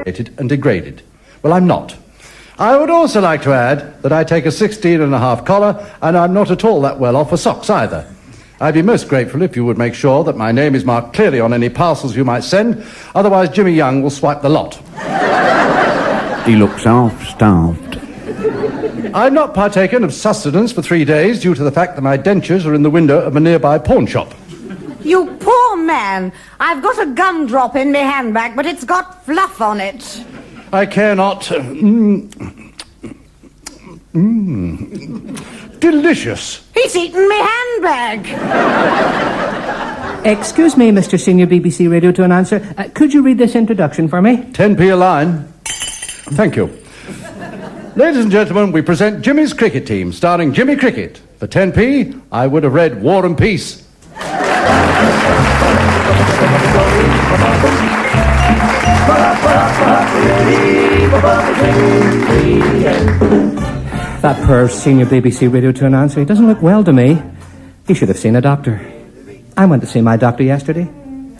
and degraded. Well, I'm not. I would also like to add that I take a 16.5 collar, and I'm not at all that well off for socks either. I'd be most grateful if you would make sure that my name is marked clearly on any parcels you might send, otherwise Jimmy Young will swipe the lot. He looks half-starved. I've not partaken of sustenance for 3 days due to the fact that my dentures are in the window of a nearby pawn shop. You poor man. I've got a gumdrop in my handbag, but it's got fluff on it. I care not. Delicious. He's eaten my handbag. Excuse me, Mr. Senior BBC Radio 2 announcer. Could you read this introduction for me? 10p a line. Thank you. Ladies and gentlemen, we present Jimmy's Cricket Team, starring Jimmy Cricket. For 10p, I would have read War and Peace. That poor Senior BBC Radio 2 announcer, he doesn't look well to me. He should have seen a doctor. I went to see my doctor yesterday.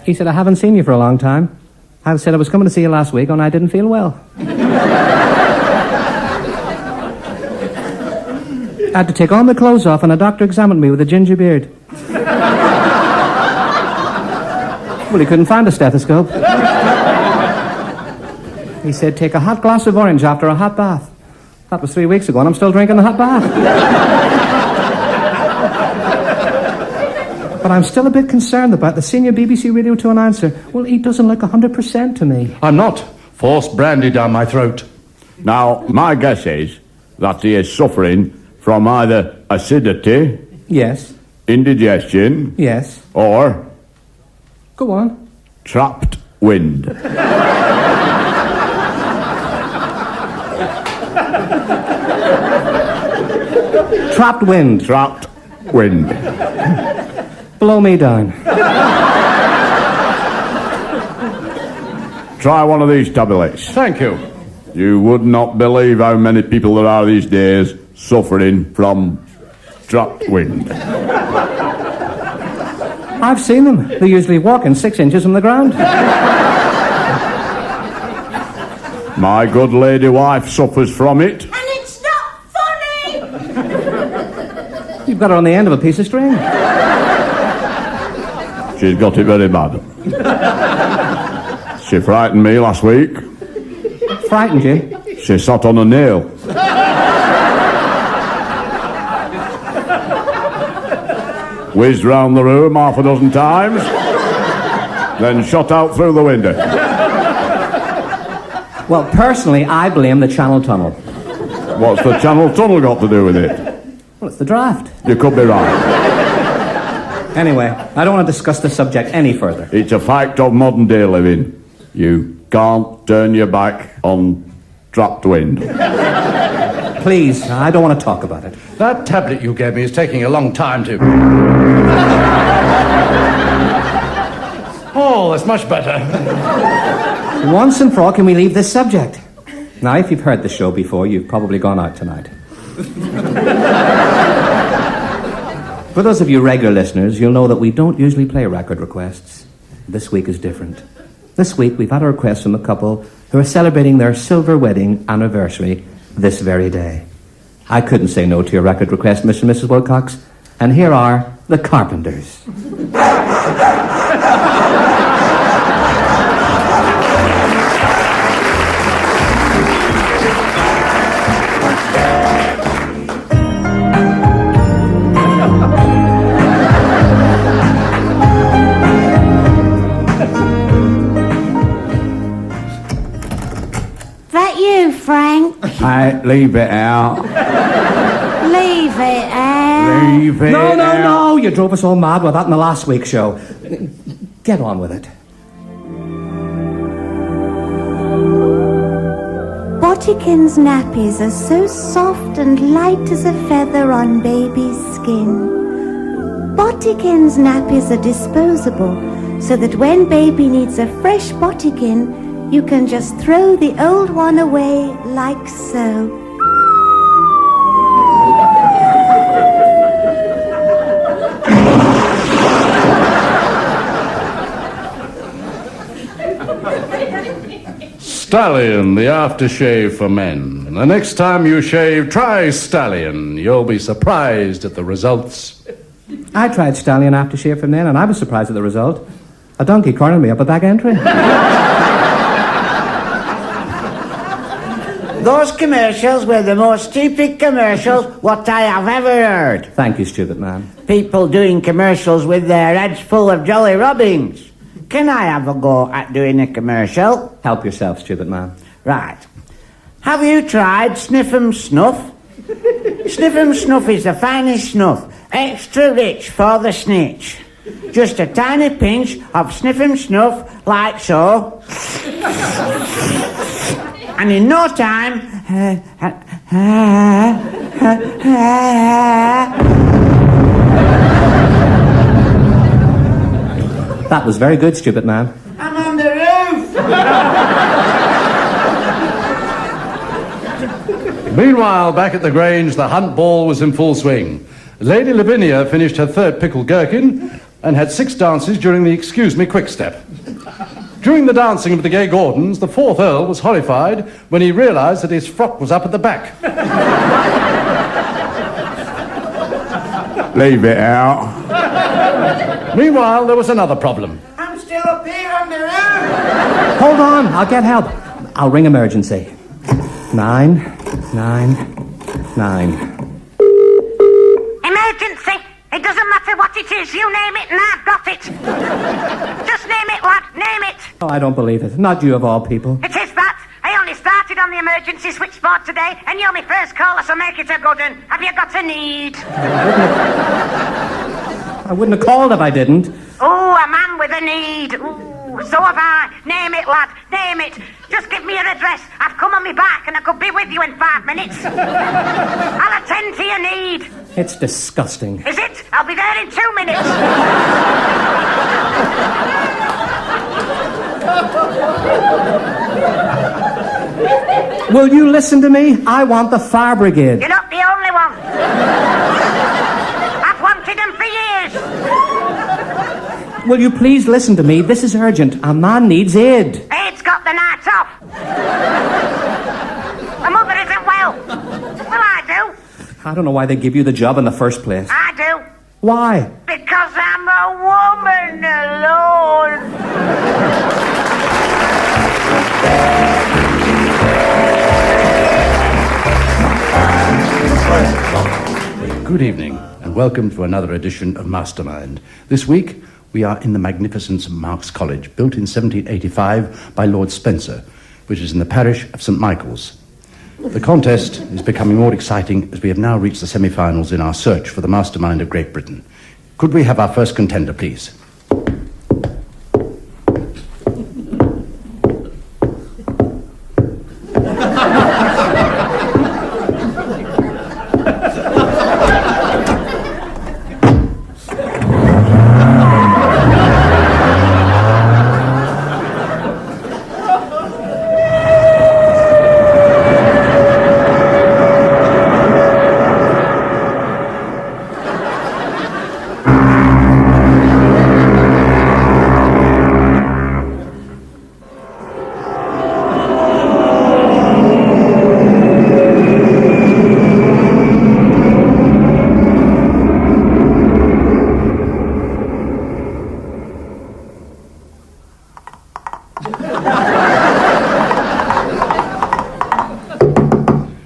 He said, I haven't seen you for a long time. I said I was coming to see you last week and I didn't feel well. I had to take all my clothes off and a doctor examined me with a ginger beard. Well, he couldn't find a stethoscope. He said, take a hot glass of orange after a hot bath. That was 3 weeks ago and I'm still drinking the hot bath. But I'm still a bit concerned about the Senior BBC Radio 2 announcer. Well, he doesn't look 100% to me. I'm not. Force brandy down my throat. Now, my guess is that he is suffering from either acidity, Yes. indigestion, Yes. or Go on. trapped wind. Trapped wind. Trapped wind. Blow me down. Try one of these tablets. Thank you. You would not believe how many people there are these days suffering from trapped wind. I've seen them. They're usually walking 6 inches from the ground. My good lady wife suffers from it. And it's not funny. You've got her on the end of a piece of string. She's got it very bad. She frightened me last week. Frightened you? She sat on a nail. Whizzed round the room half a dozen times, then shot out through the window. Well, personally, I blame the Channel Tunnel. What's the Channel Tunnel got to do with it? Well, it's the draft. You could be right. Anyway, I don't want to discuss the subject any further. It's a fact of modern day living. You can't turn your back on trapped wind. Please, I don't want to talk about it. That tablet you gave me is taking a long time to... Oh, that's much better. Once and for all, can we leave this subject? Now, if you've heard the show before, you've probably gone out tonight. For those of you regular listeners, you'll know that we don't usually play record requests. This week is different. This week, we've had a request from a couple who are celebrating their silver wedding anniversary this very day. I couldn't say no to your record request, Mr. and Mrs. Wilcox, and here are the Carpenters. That you, Frank? Leave it out. Leave it out. Leave it out. No, you drove us all mad with that in the last week's show. Get on with it. Bottykins nappies are so soft and light as a feather on baby's skin. Bottykins nappies are disposable, so that when baby needs a fresh Bottykin, you can just throw the old one away like so. Stallion, the aftershave for men. The next time you shave, try Stallion. You'll be surprised at the results. I tried Stallion aftershave for men, and I was surprised at the result. A donkey cornered me up a back entry. Those commercials were the most stupid commercials what I have ever heard. Thank you, stupid man. People doing commercials with their heads full of Jolly Robbins. Can I have a go at doing a commercial? Help yourself, stupid man. Right. Have you tried Sniff'em Snuff? Sniff'em Snuff is the finest snuff. Extra rich for the snitch. Just a tiny pinch of Sniff'em Snuff, like so. And in no time... That was very good, stupid man. I'm on the roof! Meanwhile, back at the Grange, the hunt ball was in full swing. Lady Lavinia finished her third pickled gherkin and had 6 dances during the Excuse Me Quick Step. During the dancing of the Gay Gordons, the 4th Earl was horrified when he realised that his frock was up at the back. Leave it out. Meanwhile, there was another problem. I'm still up here on the roof! Hold on, I'll get help. I'll ring emergency. 999. Emergency! It doesn't matter what it is, you name it and I've got it. Just name it, lad, name it. Oh, I don't believe it. Not you of all people. It is that. I only started on the emergency switchboard today, and you're my first caller, so make it a good one. Have you got a need? I wouldn't have called if I didn't. Oh, a man with a need. Ooh, so have I. Name it, lad, name it. Just give me your address. I've come on my back, and I could be with you in 5 minutes. I'll attend to your need. It's disgusting. Is it? I'll be there in 2 minutes. Will you listen to me? I want the fire brigade. You're not the only one. I've wanted them for years. Will you please listen to me? This is urgent. A man needs aid. Aid's got the night off. My mother isn't well. Well, I do. I don't know why they give you the job in the first place. I do. Why? Because I'm a woman alone. Good evening, and welcome to another edition of Mastermind. This week, we are in the magnificent St Mark's College, built in 1785 by Lord Spencer, which is in the parish of St Michael's. The contest is becoming more exciting as we have now reached the semi-finals in our search for the mastermind of Great Britain. Could we have our first contender, please?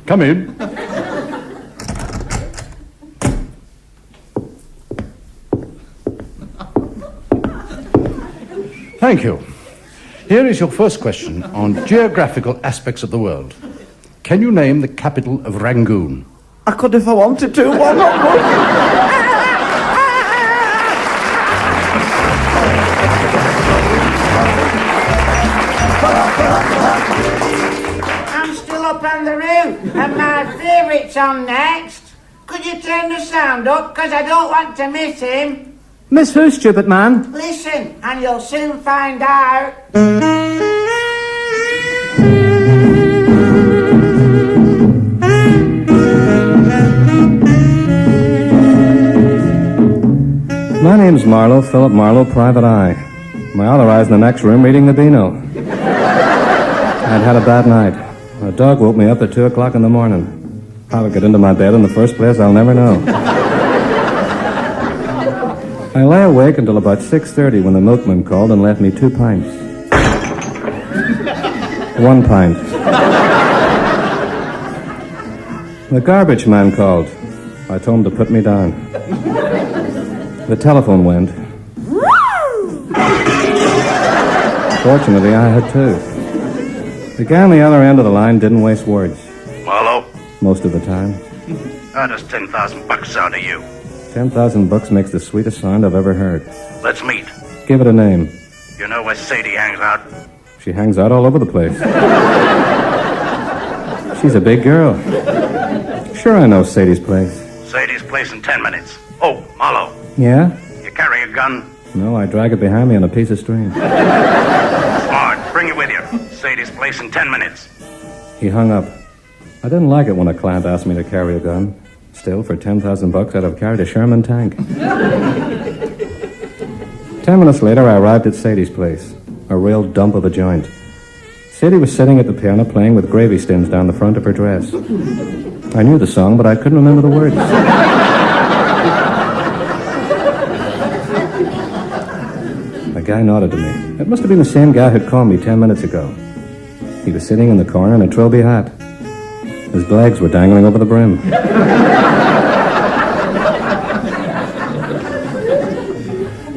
Come in. Thank you. Here is your first question on geographical aspects of the world. Can you name the capital of Rangoon? I could if I wanted to, why not? I'm still up on the roof, and my favourite's on next. Could you turn the sound up, because I don't want to miss him? Miss who, stupid man? Listen, and you'll soon find out. My name's Marlowe, Philip Marlowe, private eye. My other eye's in the next room reading the Beano. I'd had a bad night. A dog woke me up at 2 o'clock in the morning. How I got into my bed in the first place, I'll never know. I lay awake until about 6:30 when the milkman called and left me 2 pints. 1 pint. The garbage man called. I told him to put me down. The telephone went. Fortunately, I had 2. The guy on the other end of the line didn't waste words. Marlowe, Most of the time. how does 10,000 bucks sound to you? 10,000 bucks makes the sweetest sound I've ever heard. Let's meet. Give it a name. You know where Sadie hangs out? She hangs out all over the place. She's a big girl. Sure, I know Sadie's place. Sadie's place in 10 minutes. Oh, Marlowe, Yeah? you carry a gun? No, I drag it behind me on a piece of string. Smart, bring it with you. Sadie's place in 10 minutes. He hung up. I didn't like it when a client asked me to carry a gun. Still, for 10,000 bucks, I'd have carried a Sherman tank. 10 minutes later, I arrived at Sadie's place. A real dump of a joint. Sadie was sitting at the piano playing with gravy stains down the front of her dress. I knew the song, but I couldn't remember the words. The guy nodded to me. It must have been the same guy who'd called me 10 minutes ago. He was sitting in the corner in a trilby hat. His legs were dangling over the brim.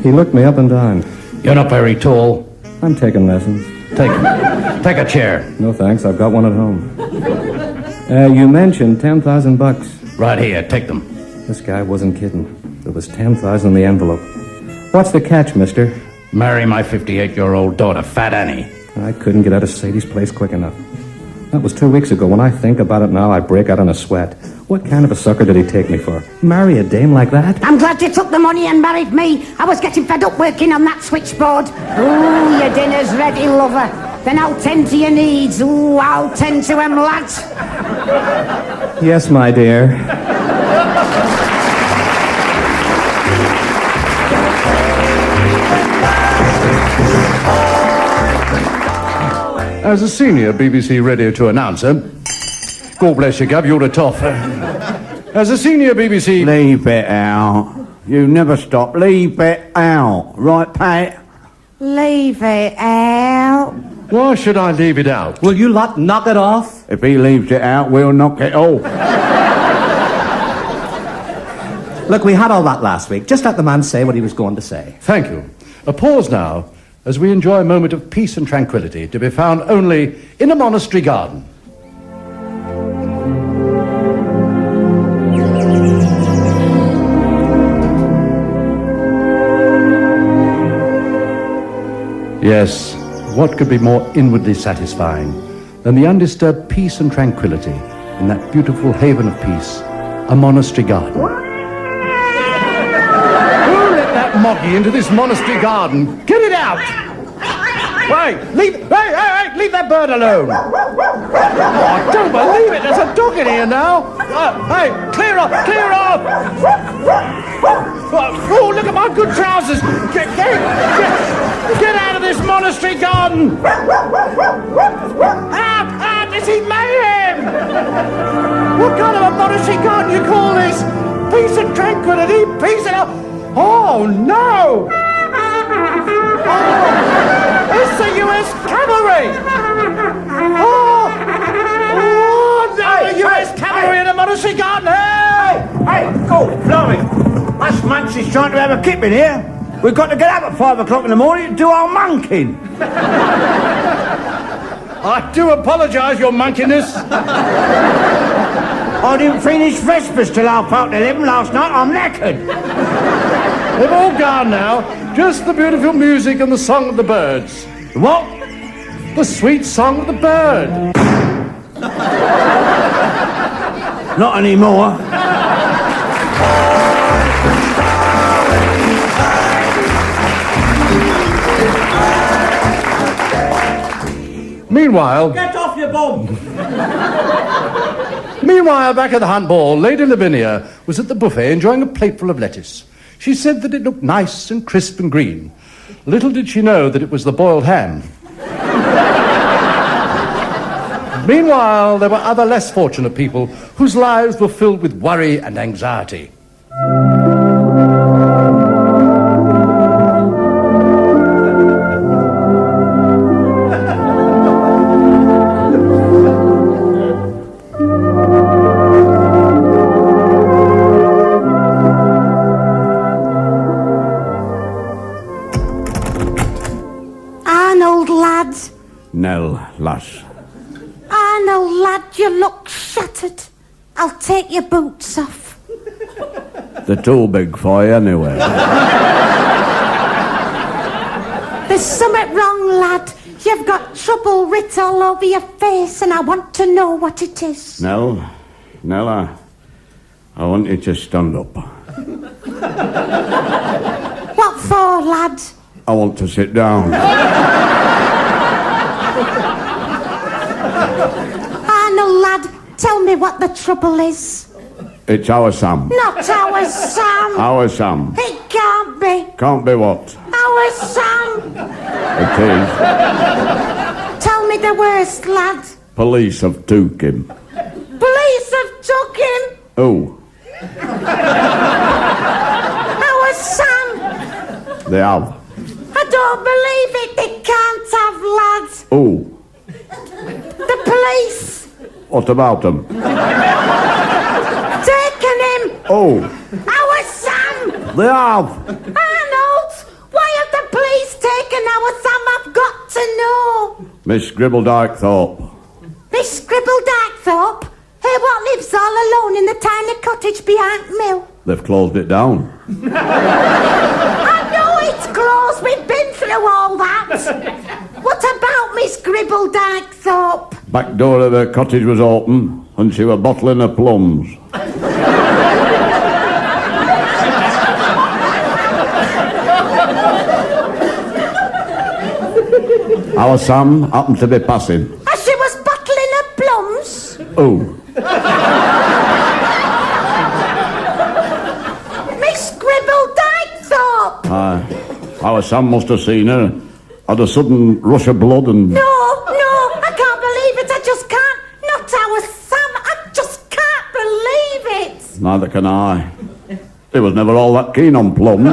He looked me up and down. You're not very tall. I'm taking lessons. Take a chair. No thanks, I've got one at home. You mentioned 10,000 bucks. Right here, take them. This guy wasn't kidding. There was 10,000 in the envelope. What's the catch, mister? Marry my 58-year-old daughter, Fat Annie. I couldn't get out of Sadie's place quick enough. That was 2 weeks ago. When I think about it now, I break out in a sweat. What kind of a sucker did he take me for? Marry a dame like that? I'm glad you took the money and married me. I was getting fed up working on that switchboard. Ooh, your dinner's ready, lover. Then I'll tend to your needs. Ooh, I'll tend to 'em, lads. Yes, my dear. As a senior BBC Radio 2 announcer, God bless you, Gov, you're the top. As a senior BBC... Leave it out. You never stop. Leave it out. Right, Pat? Leave it out. Why should I leave it out? Will you lot knock it off? If he leaves it out, we'll knock it off. Look, we had all that last week. Just let the man say what he was going to say. Thank you. A pause now as we enjoy a moment of peace and tranquility to be found only in a monastery garden. Yes, what could be more inwardly satisfying than the undisturbed peace and tranquility in that beautiful haven of peace, a monastery garden? Who let that moggy into this monastery garden? Get it out! Hey, leave that bird alone! Oh, I don't believe it! There's a dog in here now! Hey, clear off! Oh, look at my good trousers! Get out of this monastery garden! Out! This is mayhem! What kind of a monastery garden you call this? Peace and tranquility, peace and... Oh, no! Oh, it's the US Cavalry! Oh, no, the US Cavalry in a monastery garden! Hey, go, blimey. Us monks is trying to have a kip in here. We've got to get up at 5 o'clock in the morning to do our monking. I do apologise, your monkiness. I didn't finish Vespers till 11:30 last night. I'm knackered. They've all gone now. Just the beautiful music and the song of the birds. What? The sweet song of the bird. Not anymore. Meanwhile, Get off your bum. back at the Hunt Ball, Lady Lavinia was at the buffet enjoying a plateful of lettuce. She said that it looked nice and crisp and green. Little did she know that it was the boiled ham. Meanwhile, there were other less fortunate people whose lives were filled with worry and anxiety. Arnold, lad. Nell, lass. Arnold, lad, you look shattered. I'll take your boots off. They're too big for you anyway. There's something wrong, lad. You've got trouble writ all over your face, and I want to know what it is. Nell, I want you to stand up. What for, lad? I want to sit down. Arnold, lad, tell me what the trouble is. It's our Sam. Not our Sam. Our Sam. It can't be. Can't be what? Our Sam. It is. Tell me the worst, lad. Police have took him. Police have took him. Oh, Our Sam. they have. I don't believe it. They can't have, lad. Oh, The police. what about them? Taken him. Oh, Our Sam. they have. Arnold, why have the police taken our Sam? I've got to know. Miss Gribbledyke Thorpe. Miss Scribbledyke-Thorpe? Hey, what lives all alone in the tiny cottage behind Mill? They've closed it down. I know it's closed. We've been through all that. What about Miss Gribbledyke-Thorpe? Back door of the cottage was open and she was bottling her plums. Our Sam happened to be passing. As she was bottling her plums? Oh, Miss Gribbledyke-Thorpe? our Sam must have seen her. Had a sudden rush of blood and... No, I can't believe it. I just can't. Not our Sam. I just can't believe it. Neither can I. He was never all that keen on plums.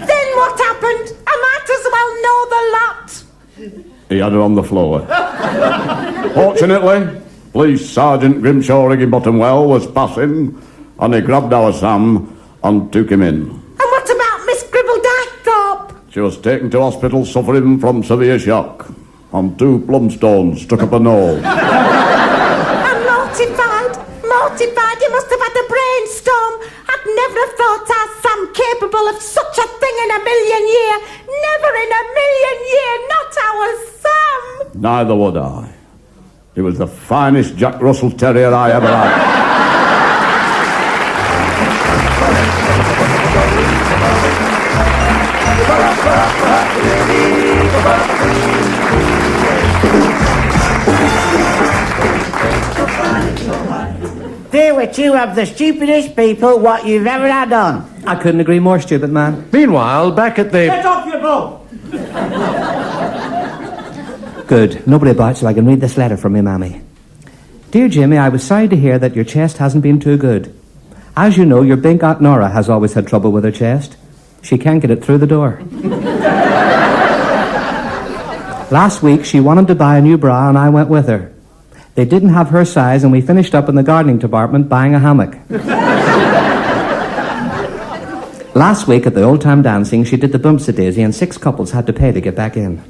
Then what happened? I might as well know the lot. He had her on the floor. Fortunately, Police Sergeant Grimshaw Higginbottomwell was passing, and he grabbed our Sam and took him in. And what about Miss Gribbledyke-Thorpe? She was taken to hospital suffering from severe shock, and 2 plum stones stuck up her nose. I'm mortified. You must have had a brainstorm. I'd never have thought our Sam capable of such a thing in a million year. Never in a million year. Not our Sam. Neither would I. He was the finest Jack Russell Terrier I ever had. They were two of the stupidest people what you've ever had on. I couldn't agree more, stupid man. Meanwhile, back at the... Get off your boat! Good. Nobody about, so I can read this letter from me mammy. Dear Jimmy, I was sorry to hear that your chest hasn't been too good. As you know, your big Aunt Nora has always had trouble with her chest. She can't get it through the door. Last week, she wanted to buy a new bra, and I went with her. They didn't have her size, and we finished up in the gardening department buying a hammock. Last week at the old time dancing, she did the bumps daisy, and 6 couples had to pay to get back in.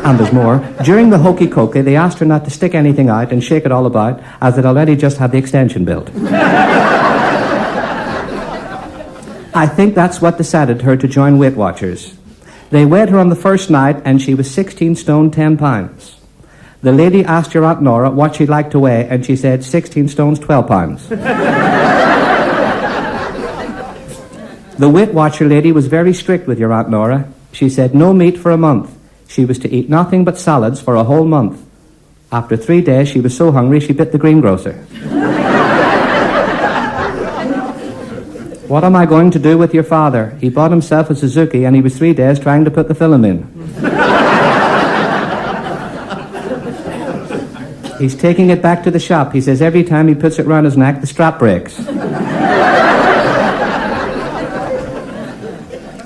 And there's more. During the hokey cokey, they asked her not to stick anything out and shake it all about, as they'd already just had the extension built. I think that's what decided her to join Weight Watchers. They weighed her on the first night, and she was 16 stone 10 pounds. The lady asked your Aunt Nora what she'd like to weigh, and she said 16 stones 12 pounds. The Weight Watcher lady was very strict with your Aunt Nora. She said no meat for a month. She was to eat nothing but salads for a whole month. After 3 days, she was so hungry she bit the greengrocer. What am I going to do with your father? He bought himself a Suzuki and he was 3 days trying to put the film in. He's taking it back to the shop. He says every time he puts it round his neck, the strap breaks.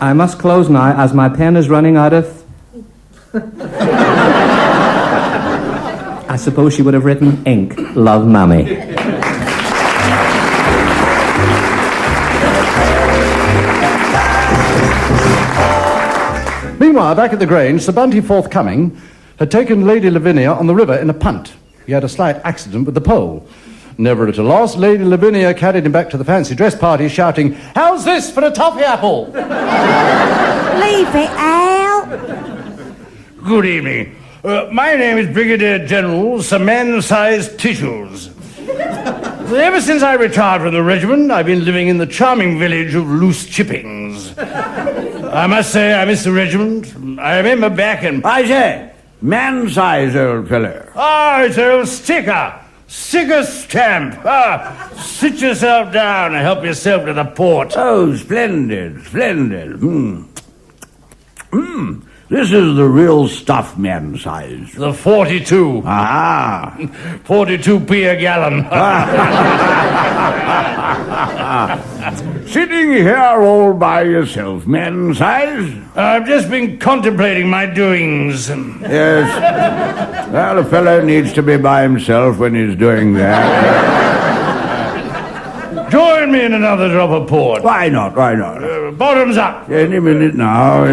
I must close now as my pen is running out of... I suppose she would have written ink. Love, Mammy. Meanwhile, back at the Grange, Sir Bunty Forthcoming had taken Lady Lavinia on the river in a punt. He had a slight accident with the pole. Never at a loss, Lady Lavinia carried him back to the fancy dress party, shouting, "How's this for a toffee apple?" Leave it, Al. Good evening. My name is Brigadier General Sir Man-Sized Tissues. Ever since I retired from the regiment, I've been living in the charming village of Loose Chippings. I must say I miss the regiment. I remember back in... I say, man-sized old fellow. Ah, it's old Sticker. Sticker Stamp. Ah, sit yourself down and help yourself to the port. Oh, splendid, splendid. This is the real stuff, man-sized. The 42. Ah. 42p a gallon. Sitting here all by yourself, man-sized? I've just been contemplating my doings. Yes. Well, a fellow needs to be by himself when he's doing that. Join me in another drop of port. Why not? Why not? Bottoms up. Any minute now.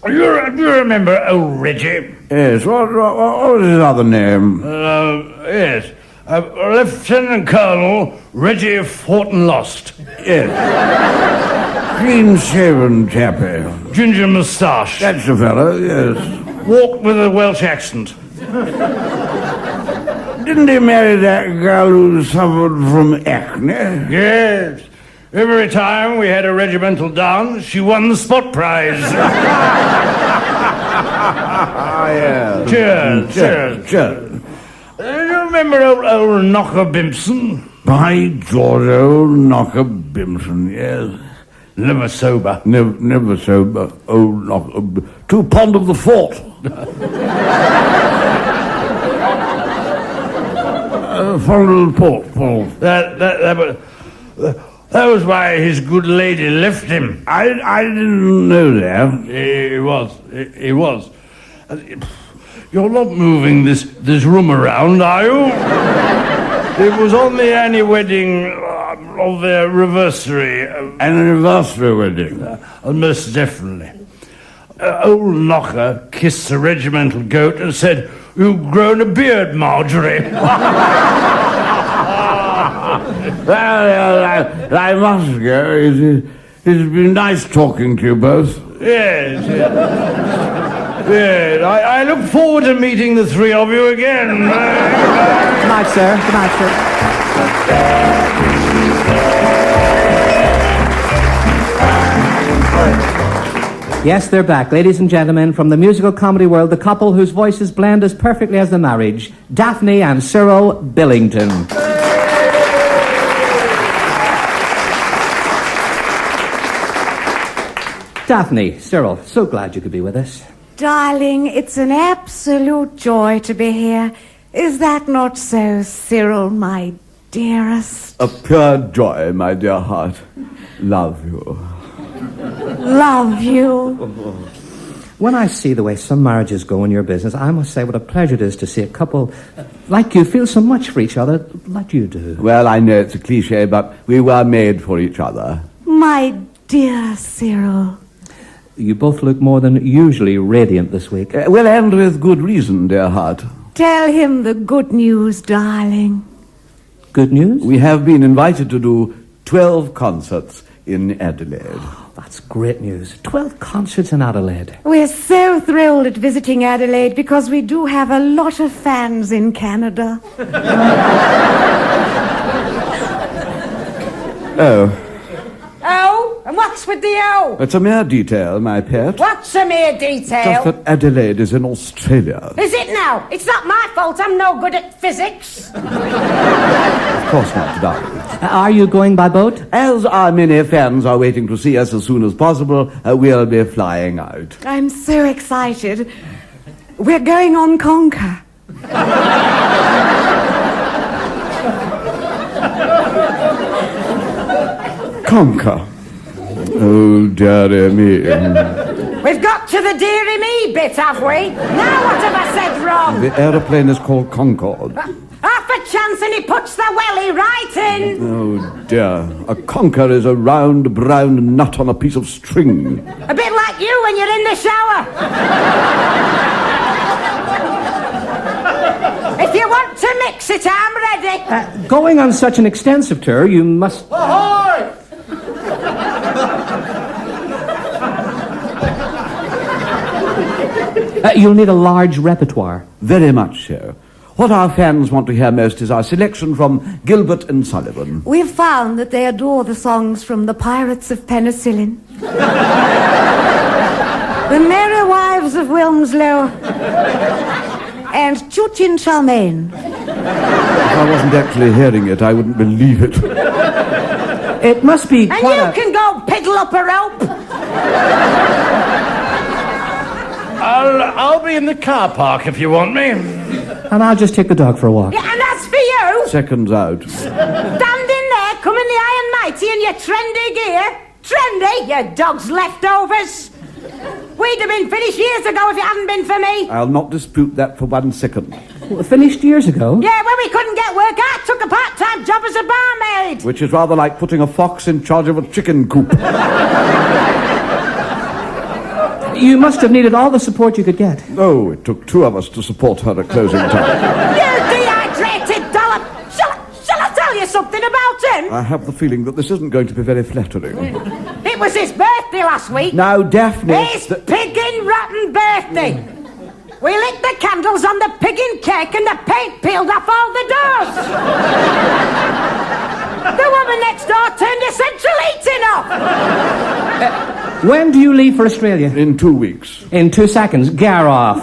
Do you remember old Reggie? Yes. What was his other name? Yes. Lieutenant Colonel Reggie Fortinlost. Yes. Clean-shaven chappy. Ginger moustache. That's the fellow, yes. Walked with a Welsh accent. Didn't he marry that girl who suffered from acne? Yes. Every time we had a regimental dance, she won the spot prize. Yeah. Cheers, cheers. Cheers. You remember old Knocker Bimpson? By George, old Knocker Bimpson, yes. Never sober. Never sober. Old Knocker. Too fond of the fort. Fond of the port. That was why his good lady left him. I didn't know that. It was. You're not moving this room around, are you? It was on the anniversary of their anniversary. Anniversary wedding. Most definitely. Old Knocker kissed the regimental goat and said, "You've grown a beard, Marjorie." Well, I must go. It's been nice talking to you both. Yes. Yes, I look forward to meeting the three of you again. Good night, sir. Good night, sir. Yes, they're back. Ladies and gentlemen, from the musical comedy world, the couple whose voices blend as perfectly as the marriage, Daphne and Cyril Billington. Daphne, Cyril, so glad you could be with us. Darling, it's an absolute joy to be here. Is that not so, Cyril, my dearest? A pure joy, my dear heart. Love you. Love you. When I see the way some marriages go in your business, I must say what a pleasure it is to see a couple like you feel so much for each other like you do. Well, I know it's a cliche, but we were made for each other. My dear Cyril. You both look more than usually radiant this week. Well, and with good reason, dear heart. Tell him the good news, darling. Good news? We have been invited to do 12 concerts in Adelaide. Oh, that's great news. 12 concerts in Adelaide. We're so thrilled at visiting Adelaide because we do have a lot of fans in Canada. Oh. Oh, and what's with with the O? It's a mere detail, my pet. What's a mere detail? Just that Adelaide is in Australia. Is it now? It's not my fault I'm no good at physics. Of course not, darling. Are you going by boat? As our many fans are waiting to see us as soon as possible, we'll be flying out. I'm so excited. We're going on Conker. Conker. Oh, dearie me. We've got to the dearie me bit, have we? Now what have I said wrong? The aeroplane is called Concorde. Half a chance and he puts the welly right in. Oh, dear. A conker is a round, brown nut on a piece of string. A bit like you when you're in the shower. If you want to mix it, I'm ready. Going on such an extensive tour, you must... Ahoy! You'll need a large repertoire. Very much so. What our fans want to hear most is our selection from Gilbert and Sullivan. We've found that they adore the songs from the Pirates of Penicillin, the Merry Wives of Wilmslow, and Chuchin Chalmain. If I wasn't actually hearing it, I wouldn't believe it. It must be And quite you can go piddle up a rope. I'll be in the car park if you want me. And I'll just take the dog for a walk. Yeah, and as for you, Seconds out. standing there, coming the high and mighty in your trendy gear. Trendy, your dog's leftovers. We'd have been finished years ago if it hadn't been for me. I'll not dispute that for 1 second. Finished years ago? Yeah, when we couldn't get work, I took a part-time job as a barmaid. Which is rather like putting a fox in charge of a chicken coop. You must have needed all the support you could get. Oh, it took 2 of us to support her at closing time. You dehydrated dollop. Shall I tell you something about him? I have the feeling that this isn't going to be very flattering. It was his birthday last week. Now, Daphne... His piggin' rotten birthday. We lit the candles on the piggin' cake and the paint peeled off all the doors. The woman next door turned the central heating off. When do you leave for Australia? In 2 weeks. In 2 seconds. Gar off.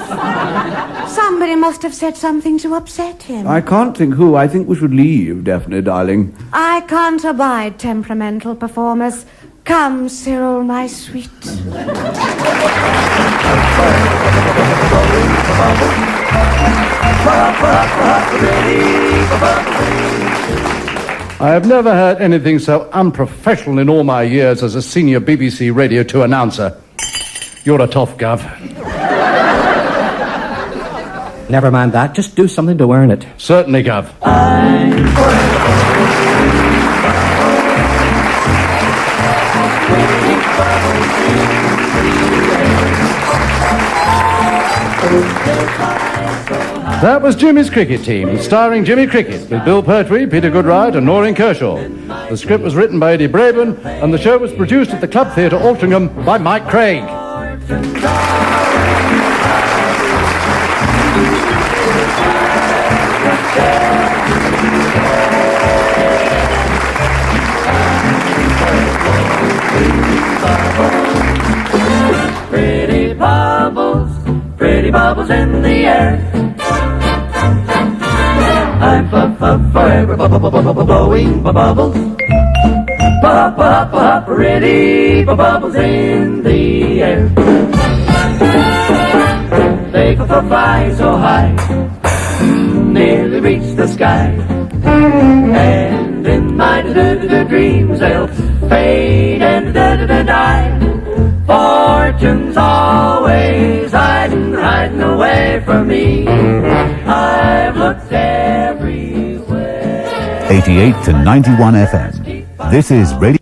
Somebody must have said something to upset him. I can't think who. I think we should leave, Daphne, darling. I can't abide temperamental performers. Come, Cyril, my sweet. I have never heard anything so unprofessional in all my years as a senior BBC Radio 2 announcer. You're a tough, Gov. Never mind that. Just do something to earn it. Certainly, Gov. That was Jimmy's Cricket Team, starring Jimmy Cricket, with Bill Pertwee, Peter Goodright and Noreen Kershaw. The script was written by Eddie Braben, and the show was produced at the Club Theatre, Altrincham, by Mike Craig. Pretty bubbles in the air. I'm forever blowing bubbles. Pretty bubbles in the air. They fly so high, nearly reach the sky. And in my dreams they'll fade and die. Fortune's always hiding away from me. I've looked everywhere. 88 to 91 FM. This is Radio